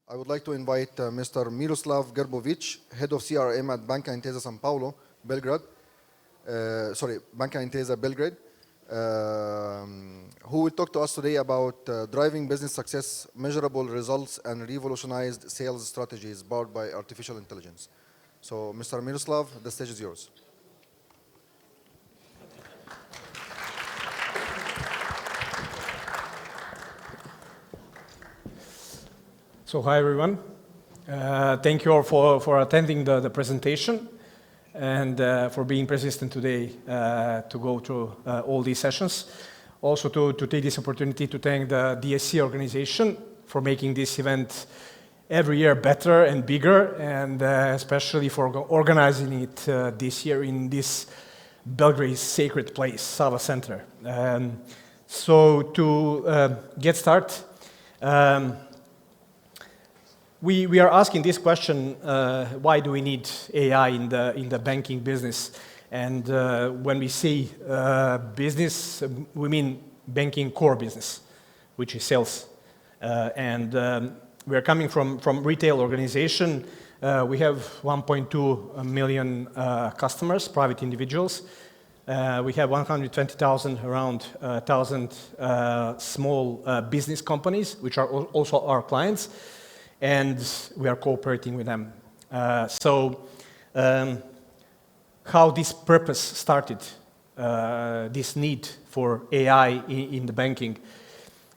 I would like to invite Mr. Miroslav Grbovic, Head of CRM at Banca Intesa Belgrade, Banca Intesa Belgrade, who will talk to us today about driving business success, measurable results, and revolutionized sales strategies powered by artificial intelligence. So, Mr. Miroslav, the stage is yours. So hi everyone. Thank you all for attending the presentation and for being persistent today to go through all these sessions. Also to take this opportunity to thank the DSC organization for making this event every year better and bigger, and especially for organizing it this year in this Belgrade's sacred place, Sava Center. So to get started, we are asking this question, why do we need AI in the banking business? And when we say business, we mean banking core business, which is sales. We are coming from retail organization. We have 1.2 million customers, private individuals. We have 120,000, around 1,000 small business companies, which are also our clients. And we are cooperating with them. How this purpose started, this need for AI in the banking,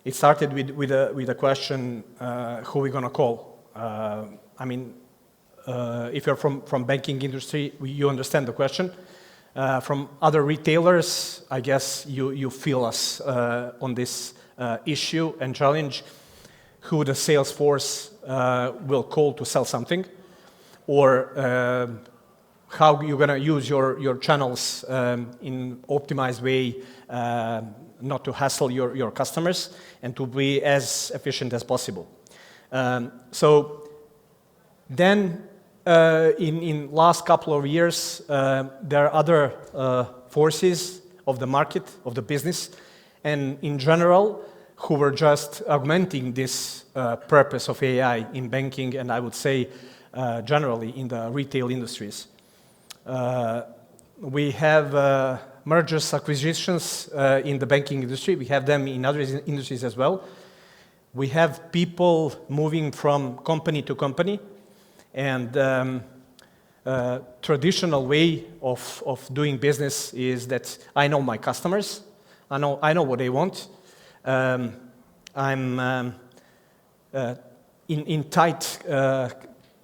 it started with a question, who are we going to call? If you're from banking industry, you understand the question. From other retailers, I guess you feel us on this issue and challenge. Who the sales force will call to sell something, or how you're going to use your channels in optimized way, not to hassle your customers and to be as efficient as possible. So then in last couple of years, there are other forces of the market, of the business, and in general, who were just augmenting this purpose of AI in banking, and I would say generally in the retail industries. We have mergers, acquisitions in the banking industry. We have them in other industries as well. We have people moving from company to company, and traditional way of doing business is that I know my customers, I know what they want. I'm in tight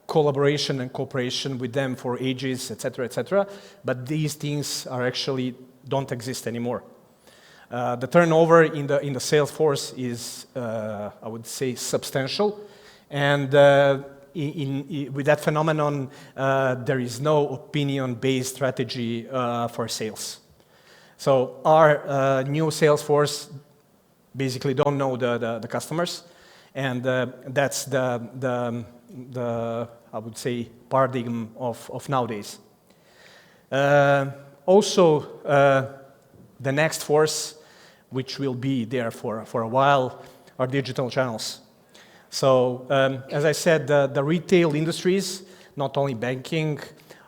collaboration and cooperation with them for ages, etc., etc. But these things are actually don't exist anymore. The turnover in the sales force is, I would say, substantial, and with that phenomenon, there is no opinion-based strategy for sales. So our new sales force basically don't know the customers, and that's the I would say paradigm of nowadays. Also, the next force, which will be there for a while, are digital channels. So as I said, the retail industries, not only banking,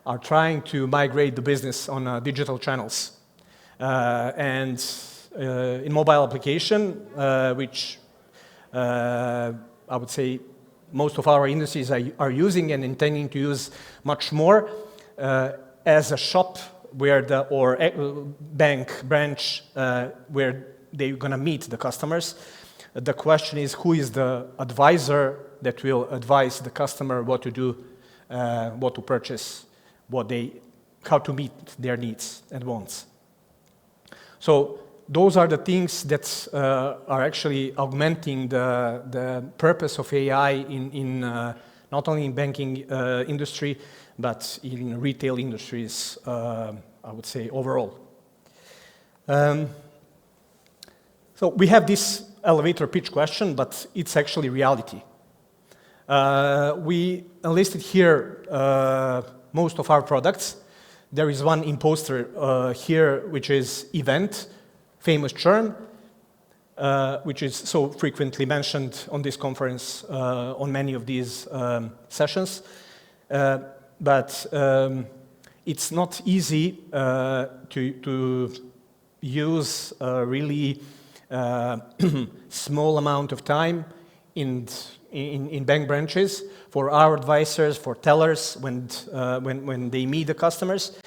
are trying to migrate the business on digital channels. In mobile application, which I would say most of our industries are using and intending to use much more as a shop where bank branch where they're going to meet the customers. The question is, who is the advisor that will advise the customer what to do, what to purchase, how to meet their needs and wants. So those are the things that are actually augmenting the purpose of AI in not only in banking industry, but in retail industries, I would say overall. So we have this elevator pitch question, but it's actually reality. We enlisted here most of our products. There is one imposter here, which is event, famous churn. which is so frequently mentioned on this conference, on many of these sessions. But it's not easy to use a really small amount of time in bank branches for our advisors, for tellers, when they meet the customers,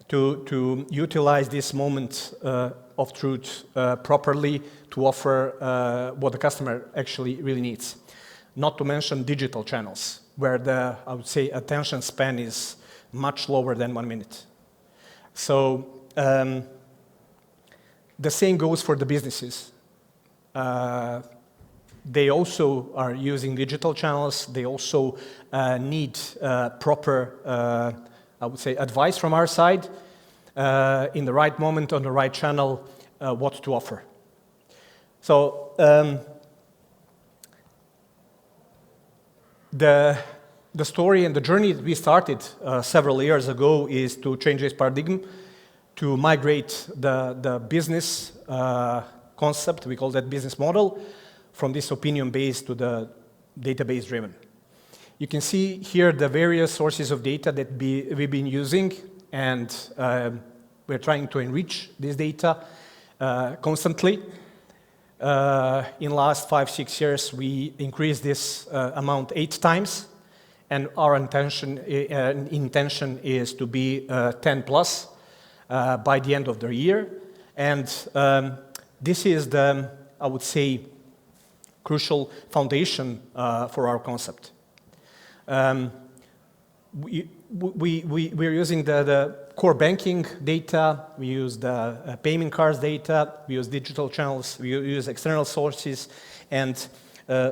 to utilize this moment of truth properly to offer what the customer actually really needs. Not to mention digital channels, where I would say, attention span is much lower than 1 minute. So the same goes for the businesses. They also are using digital channels. They also need proper, I would say, advice from our side in the right moment, on the right channel, what to offer. So the story and the journey that we started several years ago is to change this paradigm, to migrate the business concept, we call that business model, from this opinion-based to the database-driven. You can see here the various sources of data that we've been using, and we're trying to enrich this data constantly. In the last 5-6 years, we increased this amount 8 times, and our intention is to be 10 plus by the end of the year. And this is the, I would say, crucial foundation for our concept. We're using the core banking data, we use the payment cards data, we use digital channels, we use external sources, and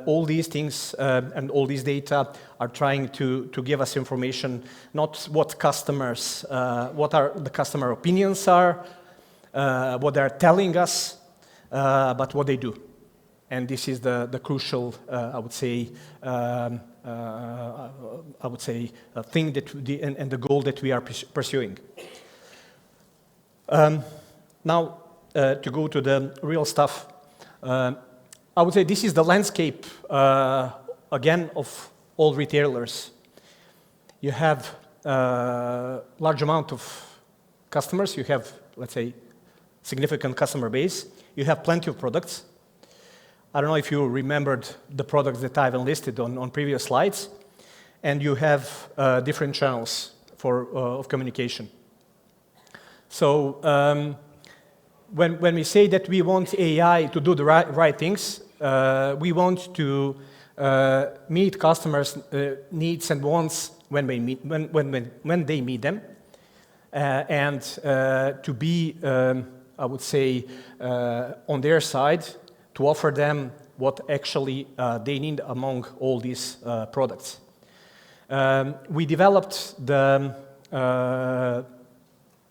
all these things and all these data are trying to give us information, not what customers, what are the customer opinions are, what they're telling us, but what they do. And this is the crucial, I would say, thing that and the goal that we are pursuing. Now, to go to the real stuff, I would say this is the landscape, again, of all retailers. You have a large amount of customers. You have, let's say, significant customer base. You have plenty of products. I don't know if you remembered the products that I've enlisted on previous slides. And you have different channels of communication. So when we say that we want AI to do the right things, we want to meet customers' needs and wants when they meet them, and to be, I would say, on their side, to offer them what actually they need among all these products. We developed the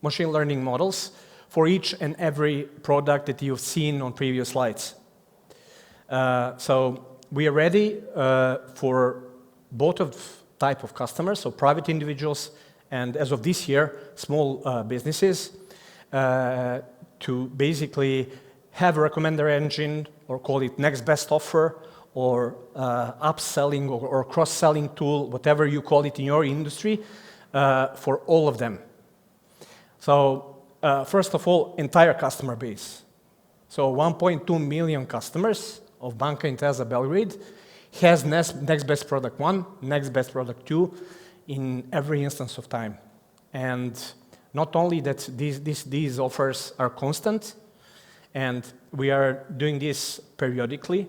machine learning models for each and every product that you've seen on previous slides. So we are ready for both of type of customers, so private individuals, and as of this year, small businesses, to basically have a recommender engine, or call it next best offer, or upselling or cross-selling tool, whatever you call it in your industry, for all of them. So first of all, entire customer base. So 1.2 million customers of Banca Intesa Belgrade has next best product 1, next best product 2 in every instance of time. And not only that these offers are constant, and we are doing this periodically,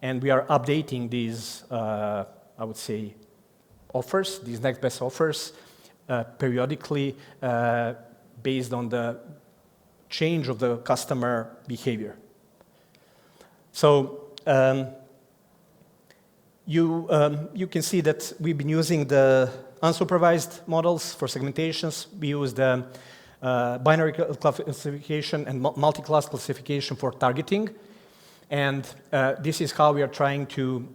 and we are updating these, I would say, offers, these next best offers, periodically based on the change of the customer behavior. So you can see that we've been using the unsupervised models for segmentations. We use the binary classification and multi-class classification for targeting. And this is how we are trying to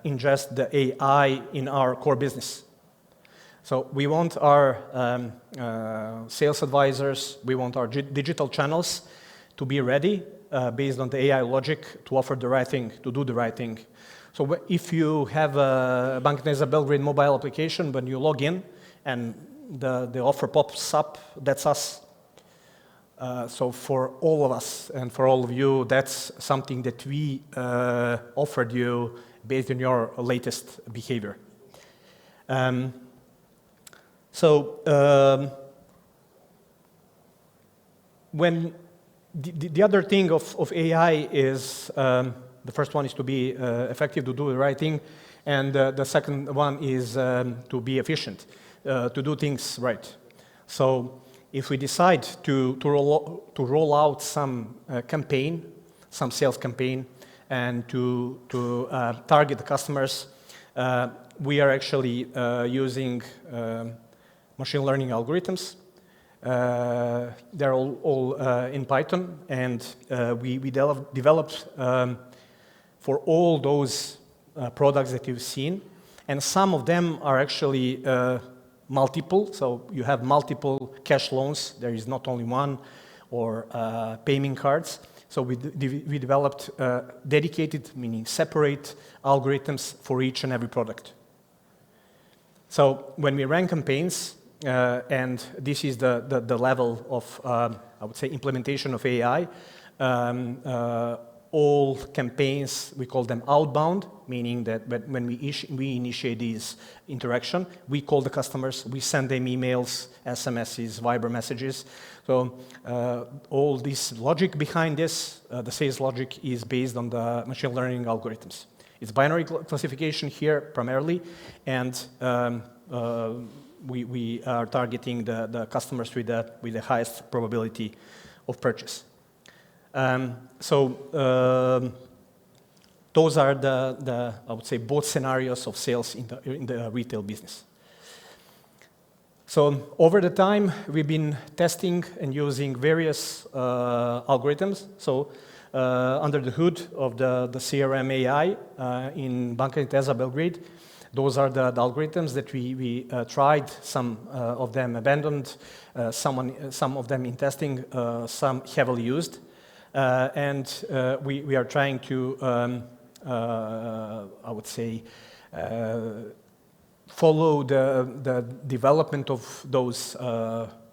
ingest the AI in our core business. So we want our sales advisors, we want our digital channels to be ready based on the AI logic to offer the right thing, to do the right thing. So if you have a Banca Intesa Belgrade mobile application, when you log in and the offer pops up, that's us. So for all of us and for all of you, that's something that we offered you based on your latest behavior. When the other thing of AI is, the first one is to be effective, to do the right thing, and the second one is to be efficient, to do things right. So if we decide to roll out some campaign, some sales campaign, and to target the customers, we are actually using machine learning algorithms. They're all in Python, and we developed for all those products that you've seen, and some of them are actually multiple, so you have multiple cash loans. There is not only one, or payment cards. So we developed dedicated, meaning separate algorithms for each and every product. So when we run campaigns, and this is the level of, I would say, implementation of AI, all campaigns, we call them outbound, meaning that when we initiate these interaction, we call the customers, we send them emails, SMSs, Viber messages. So all this logic behind this, the sales logic, is based on the machine learning algorithms. It's binary classification here primarily, and we are targeting the customers with the highest probability of purchase. Those are the I would say both scenarios of sales in the retail business. So over the time, we've been testing and using various algorithms. So under the hood of the CRM AI in Banca Intesa Belgrade, those are the algorithms that we tried. Some of them abandoned, some of them in testing, some heavily used. And we are trying to, I would say, follow the development of those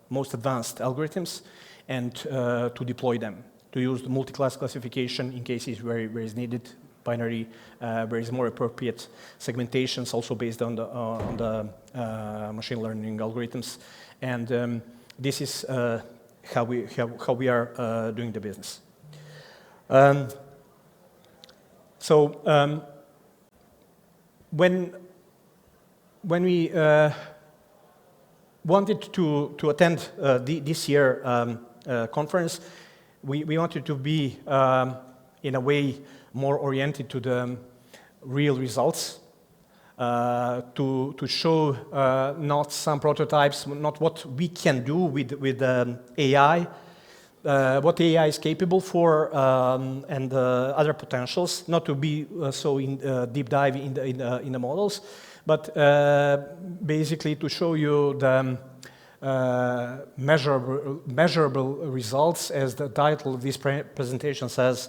most advanced algorithms and to deploy them, to use the multi-class classification in cases where is needed, binary, where is more appropriate segmentations, also based on the machine learning algorithms. And this is how we are doing the business. When we wanted to attend this year conference, we wanted to be in a way more oriented to the real results, to show not some prototypes, not what we can do with AI, what AI is capable for, and other potentials. Not to be so deep dive in the models, but basically to show you the measurable results, as the title of this presentation says,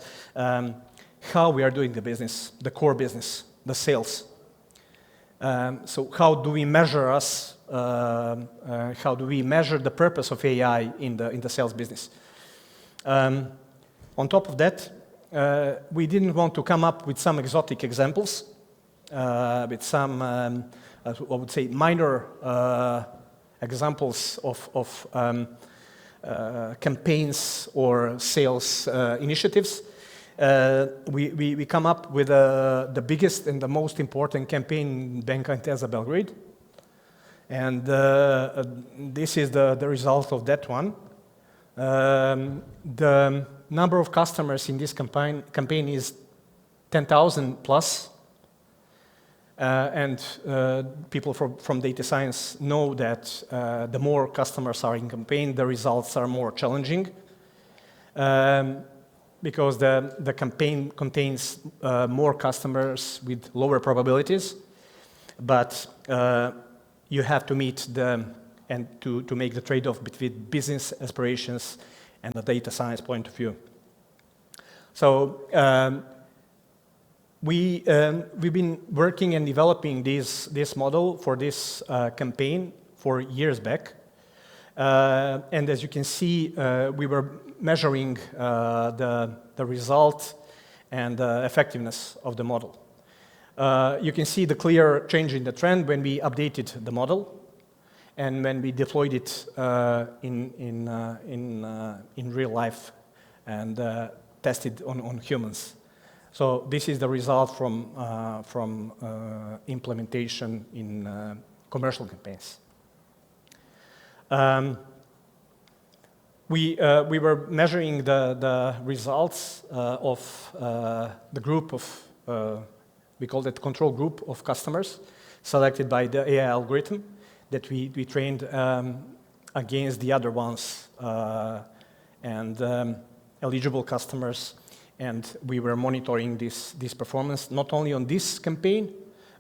how we are doing the business, the core business, the sales. So how do we measure us? How do we measure the purpose of AI in the sales business? On top of that, we didn't want to come up with some exotic examples, with some, I would say, minor examples of campaigns or sales initiatives. We come up with the biggest and the most important campaign in Banca Intesa Belgrade, and this is the result of that one. The number of customers in this campaign is 10,000 plus, and people from data science know that the more customers are in campaign, the results are more challenging, because the campaign contains more customers with lower probabilities, but you have to meet and to make the trade-off between business aspirations and a data science point of view. So we've been working and developing this model for this campaign for years back. And as you can see, we were measuring the result and the effectiveness of the model. You can see the clear change in the trend when we updated the model and when we deployed it in real life and tested on humans. So this is the result from implementation in commercial campaigns. We were measuring the results of the group of, we call it control group of customers selected by the AI algorithm that we trained against the other ones and eligible customers. And we were monitoring this performance, not only on this campaign,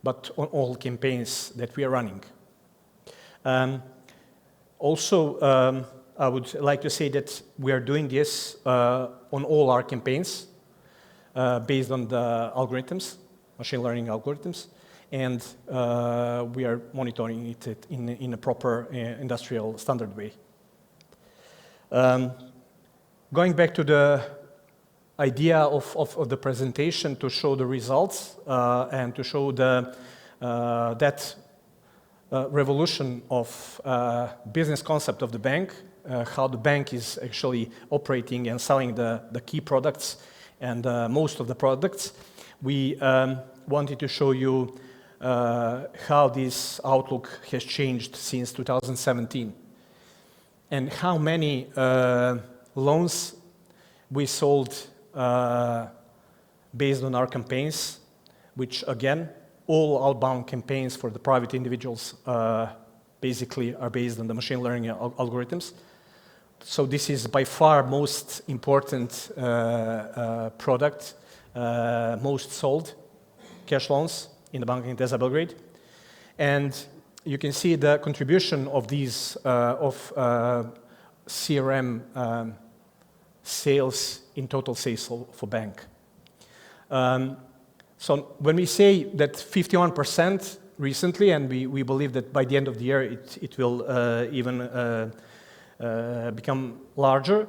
but on all campaigns that we are running. Also, I would like to say that we are doing this on all our campaigns based on the algorithms, machine learning algorithms, and we are monitoring it in a proper industrial standard way. Going back to the idea of the presentation to show the results and to show that revolution of business concept of the bank, how the bank is actually operating and selling the key products and most of the products. We wanted to show you how this outlook has changed since 2017 and how many loans we sold based on our campaigns, which again, all outbound campaigns for the private individuals basically are based on the machine learning algorithms. So this is by far most important product, most sold cash loans in the Banca Intesa Belgrade. And you can see the contribution of these CRM sales in total sales for bank. So when we say that 51% recently, and we believe that by the end of the year it will even become larger,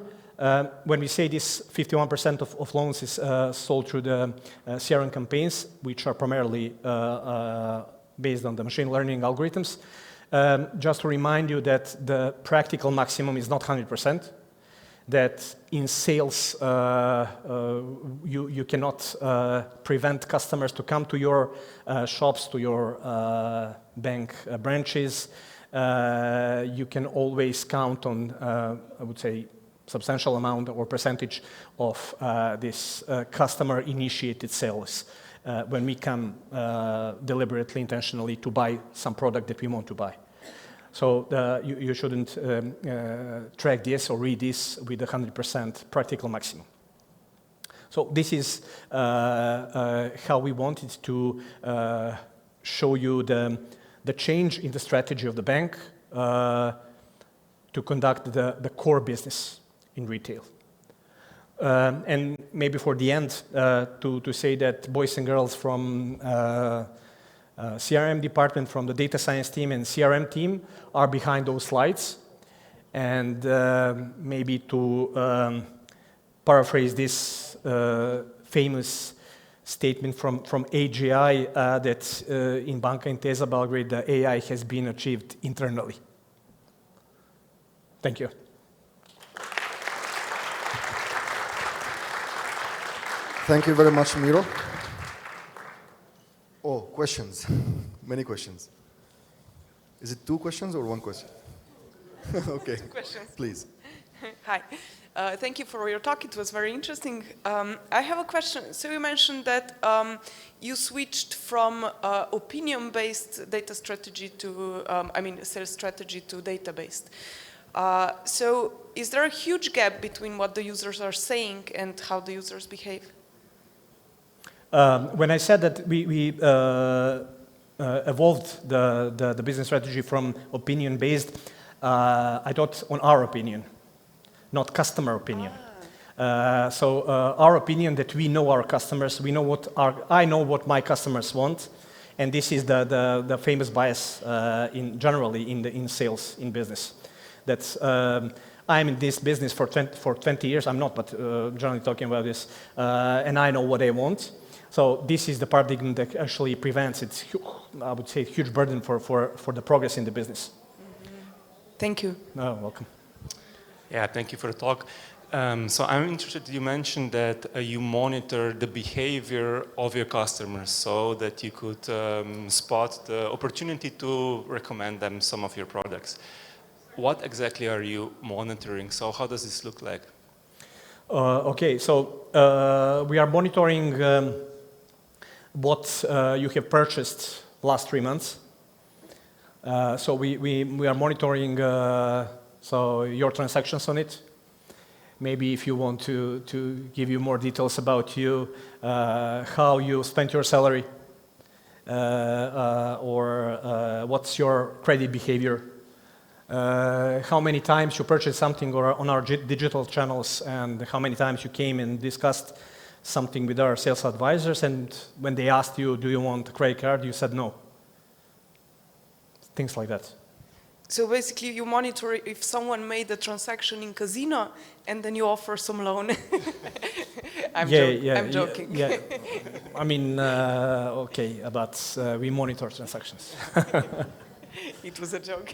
when we say this 51% of loans is sold through the CRM campaigns, which are primarily based on the machine learning algorithms, just to remind you that the practical maximum is not 100%. That in sales, you cannot prevent customers to come to your shops, to your bank branches. You can always count on, I would say, substantial amount or percentage of this customer-initiated sales when we come deliberately, intentionally to buy some product that we want to buy. So you shouldn't track this or read this with 100% practical maximum. So this is how we wanted to show you the change in the strategy of the bank to conduct the core business in retail. And maybe for the end, to say that boys and girls from CRM department, from the data science team and CRM team are behind those slides. And maybe to paraphrase this famous statement from AGI that in Banca Intesa Belgrade, the AI has been achieved internally. Thank you. Thank you very much, Miro. Oh, questions. Many questions. Is it 2 questions or 1 question? Okay. 2 questions. Please. Hi. Thank you for your talk. It was very interesting. I have a question. So you mentioned that you switched from opinion-based data strategy to, sales strategy to data-based. So is there a huge gap between what the users are saying and how the users behave? When I said that we evolved the business strategy from opinion-based, I thought on our opinion. not customer opinion. So our opinion that we know our customers, we know what I know what my customers want, and this is the famous bias generally in sales, in business. That's I'm in this business for 20 years. I'm not, but generally talking about this, and I know what I want. So this is the paradigm that actually prevents it. I would say huge burden for the progress in the business. Thank you. Oh, welcome. Yeah, thank you for the talk. So I'm interested, you mentioned that you monitor the behavior of your customers so that you could spot the opportunity to recommend them some of your products. What exactly are you monitoring? So how does this look like? Okay, so we are monitoring what you have purchased last 3 months. So we are monitoring so your transactions on it. Maybe if you want to give you more details about you, how you spent your salary, or what's your credit behavior, how many times you purchased something or on our digital channels, and how many times you came and discussed something with our sales advisors, and when they asked you, do you want a credit card, you said no. Things like that. So basically you monitor if someone made a transaction in casino and then you offer some loan. I'm joking. Yeah. I mean, okay, but we monitor transactions. It was a joke.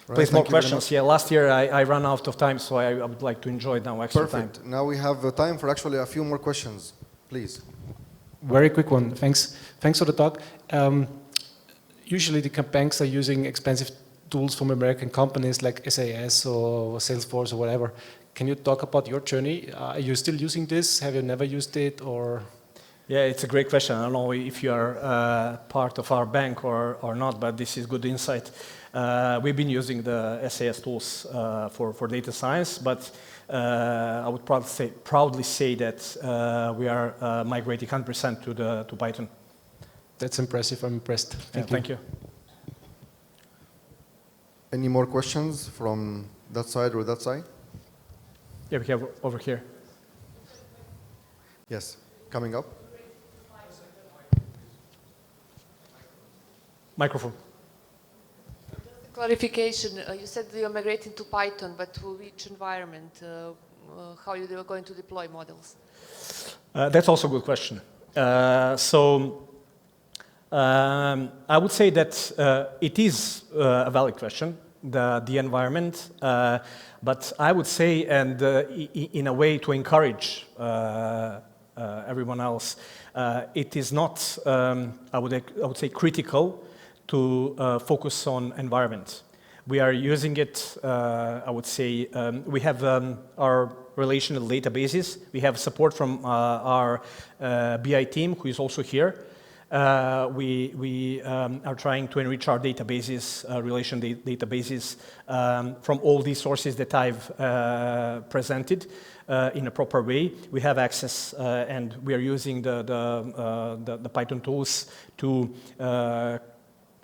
Right, Please, more thank you very questions. much. Yeah, last year I ran out of time, so I would like to enjoy now extra time. Perfect. Now we have time for actually a few more questions. Please. Very quick one. Thanks for the talk. Usually the banks are using expensive tools from American companies like SAS or Salesforce or whatever. Can you talk about your journey? Are you still using this? Have you never used it, or? Yeah, it's a great question. I don't know if you are part of our bank or not, but this is good insight. We've been using the SAS tools for data science, but I would proudly say that we are migrating 100% to Python. That's impressive. I'm impressed. Thank you. Any more questions from that side or that side? Yeah, we have over here. Yes, coming up. Microphone. Clarification, you said you're migrating to Python, but to which environment? How you are going to deploy models? That's also a good question. I would say that it is a valid question, the environment, but I would say, and in a way to encourage everyone else, it is not, I would say, critical to focus on environment. We are using it, I would say, we have our relational databases. We have support from our BI team, who is also here. We are trying to enrich our databases, relational databases, from all these sources that I've presented in a proper way. We have access, and we are using the Python tools to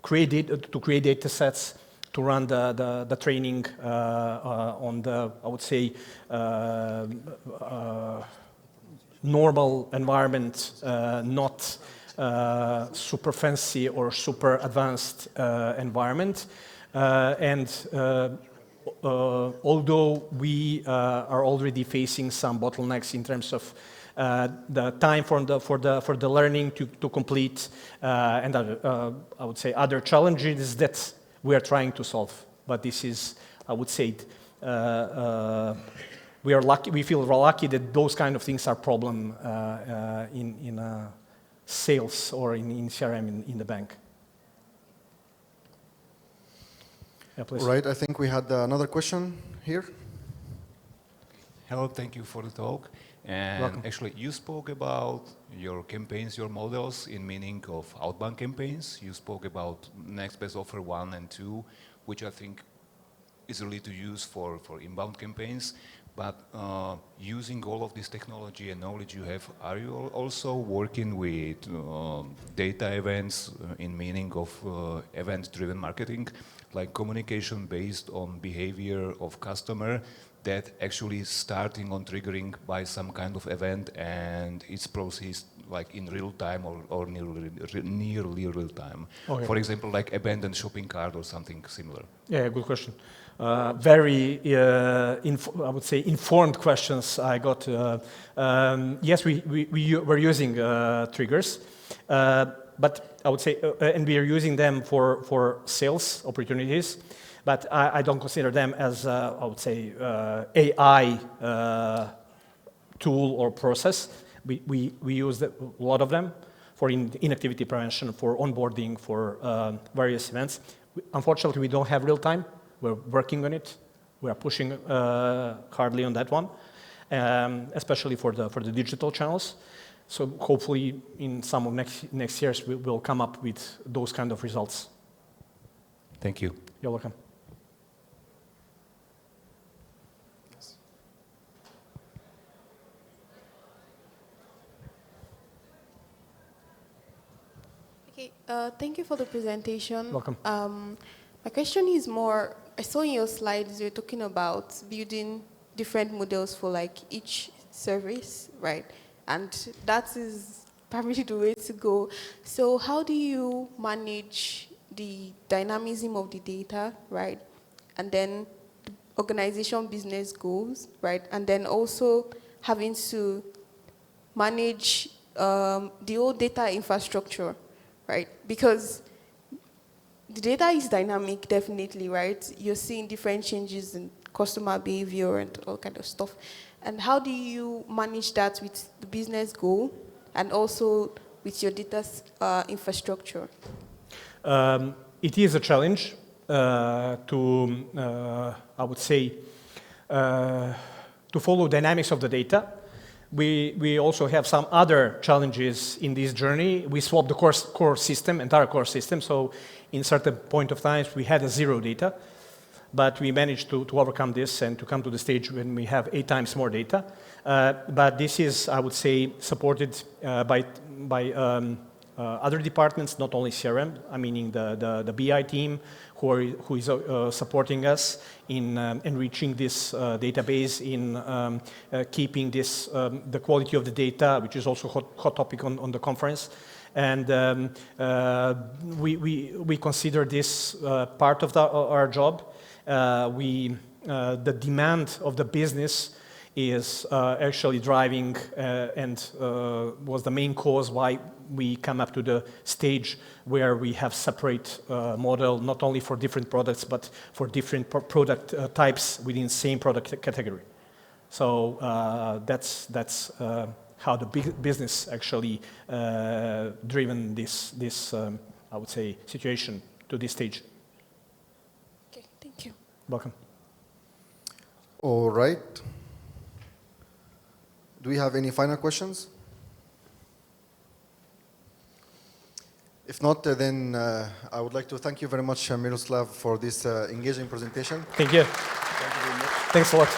create data sets, to run the training on the, I would say, normal environment, not super fancy or super advanced environment. Although we are already facing some bottlenecks in terms of the time for the learning to complete, and other, I would say, other challenges that we are trying to solve. But this is, I would say, we are lucky. We feel lucky that those kind of things are problem in sales or in CRM in the bank. Yeah, please. Right, I think we had another question here. Hello, thank you for the talk. And Welcome. actually, you spoke about your campaigns, your models in meaning of outbound campaigns. You spoke about next best offer 1 and 2, which I think is really to use for inbound campaigns. But using all of this technology and knowledge you have, are you also working with data events in meaning of event-driven marketing? like communication based on behavior of customer that actually starting on triggering by some kind of event and it's processed like in real time or nearly real time. Okay. For example, like abandoned shopping cart or something similar. Yeah, good question. Very, I would say, informed questions I got. Yes, we're using triggers, but I would say, and we are using them for sales opportunities, but I don't consider them as, I would say, AI tool or process. We use a lot of them for inactivity prevention, for onboarding, for various events. Unfortunately, we don't have real time. We're working on it. We are pushing hardly on that one, especially for the digital channels. So hopefully, in some of next years, we will come up with those kind of results. Thank you. You're welcome. Okay, thank you for the presentation. Welcome. My question is more, I saw in your slides you're talking about building different models for like each service, right? And that is probably the way to go. So how do you manage the dynamism of the data, right? And then the organization business goals, right? And then also having to manage the whole data infrastructure, right? Because the data is dynamic, definitely, right? You're seeing different changes in customer behavior and all kind of stuff. And how do you manage that with the business goal and also with your data infrastructure? It is a challenge to, I would say, to follow dynamics of the data. We also have some other challenges in this journey. We swapped the core system, entire core system. So in certain point of time, we had a zero data, but we managed to overcome this and to come to the stage when we have 8 times more data. But this is, I would say, supported by other departments, not only CRM, I mean the BI team, who is supporting us in enriching this database, in keeping this the quality of the data, which is also hot topic on the conference. And we consider this part of our job. The demand of the business is actually driving and was the main cause why we come up to the stage where we have separate model, not only for different products, but for different product types within same product category. So that's how the business actually driven this I would say, situation to this stage. Okay, thank you. Welcome. All right. Do we have any final questions? If not, then I would like to thank you very much, Miroslav, for this engaging presentation. Thank you. Thank you very much. Thanks a lot.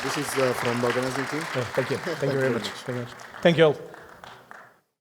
This is from the organizing team. Thank you. Thank you very much. Thank you all.